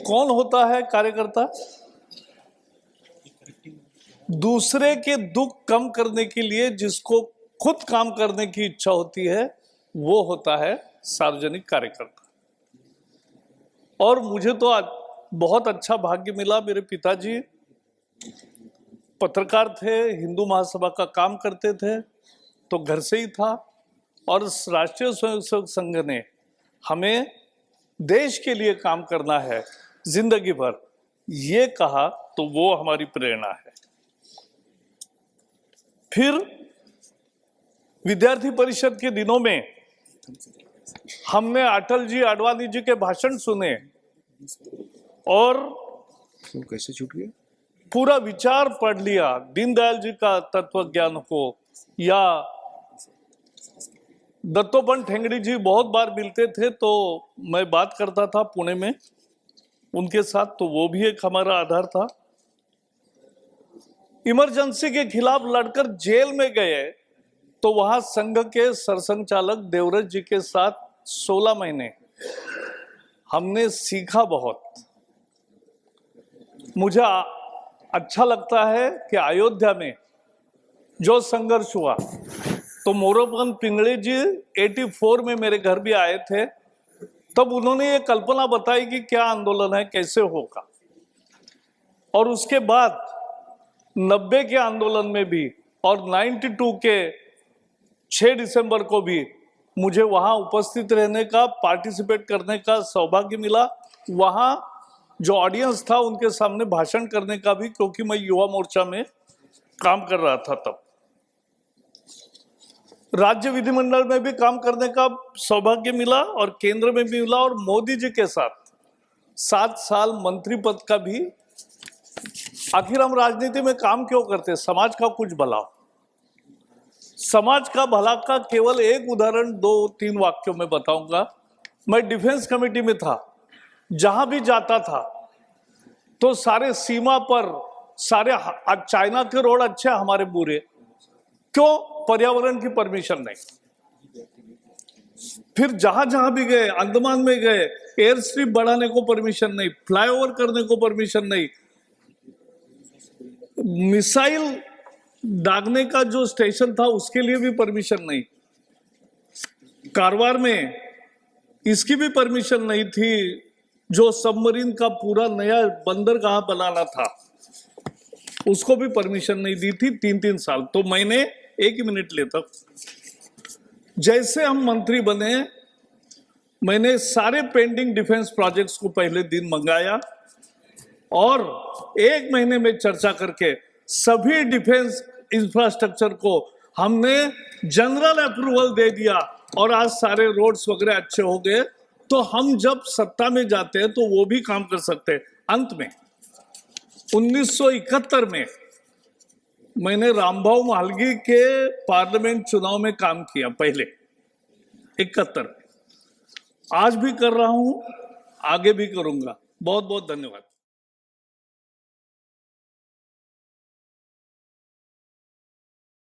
कौन होता है कार्यकर्ता? दूसरे के दुख कम करने के लिए जिसको खुद काम करने की इच्छा होती है वो होता है सार्वजनिक कार्यकर्ता। और मुझे तो आज बहुत अच्छा भाग्य मिला। मेरे पिताजी पत्रकार थे, हिंदू महासभा का काम करते थे, तो घर से ही था। और राष्ट्रीय स्वयंसेवक संघ ने हमें देश के लिए काम करना है जिंदगी भर ये कहा, तो वो हमारी प्रेरणा है। फिर विद्यार्थी परिषद के दिनों में हमने अटल जी, आडवाणी जी के भाषण सुने और कैसे छूट गया, पूरा विचार पढ़ लिया। दीनदयाल जी का तत्व ज्ञान हो या दत्तोपंत ठेंगड़ी जी बहुत बार मिलते थे, तो मैं बात करता था पुणे में उनके साथ, तो वो भी एक हमारा आधार था। इमरजेंसी के खिलाफ लड़कर जेल में गए तो वहां संघ के सरसंघचालक देवव्रत जी के साथ 16 महीने हमने सीखा बहुत। मुझे अच्छा लगता है कि अयोध्या में जो संघर्ष हुआ, तो मोरोपंत पिंगले जी 84 में मेरे घर भी आए थे, तब उन्होंने ये कल्पना बताई कि क्या आंदोलन है, कैसे होगा। और उसके बाद 90 के आंदोलन में भी और 92 के 6 दिसंबर को भी मुझे वहां उपस्थित रहने का, पार्टिसिपेट करने का सौभाग्य मिला। वहां जो ऑडियंस था उनके सामने भाषण करने का भी, क्योंकि मैं युवा मोर्चा में काम कर रहा था तब। राज्य विधिमंडल में भी काम करने का सौभाग्य मिला और केंद्र में भी मिला, और मोदी जी के साथ 7 साल मंत्री पद का भी। आखिर हम राजनीति में काम क्यों करते? समाज का कुछ भला। समाज का भला का केवल एक उदाहरण 2-3 वाक्यों में बताऊंगा। मैं डिफेंस कमेटी में था, जहां भी जाता था तो सारे सीमा पर सारे चाइना के रोड अच्छे, हमारे बुरे। क्यों? पर्यावरण की परमिशन नहीं। फिर जहां जहां भी गए, अंडमान में गए, एयर स्ट्रिप बढ़ाने को परमिशन नहीं, फ्लाईओवर करने को परमिशन नहीं, मिसाइल दागने का जो स्टेशन था उसके लिए भी परमिशन नहीं, कारवार में इसकी भी परमिशन नहीं थी, जो सबमरीन का पूरा नया बंदरगाह बनाना था उसको भी परमिशन नहीं दी थी 3-3 साल। तो मैंने 1 मिनट लेता, जैसे हम मंत्री बने, मैंने सारे पेंडिंग डिफेंस प्रोजेक्ट्स को पहले दिन मंगाया और 1 महीने में चर्चा करके सभी डिफेंस इंफ्रास्ट्रक्चर को हमने जनरल अप्रूवल दे दिया और आज सारे रोड्स वगैरह अच्छे हो गए। तो हम जब सत्ता में जाते हैं तो वो भी काम कर सकते हैं। अंत में 1971 में मैंने रामभाऊ म्हालगी के पार्लियामेंट चुनाव में काम किया पहले, 71। आज भी कर रहा हूं, आगे भी करूंगा। बहुत बहुत धन्यवाद।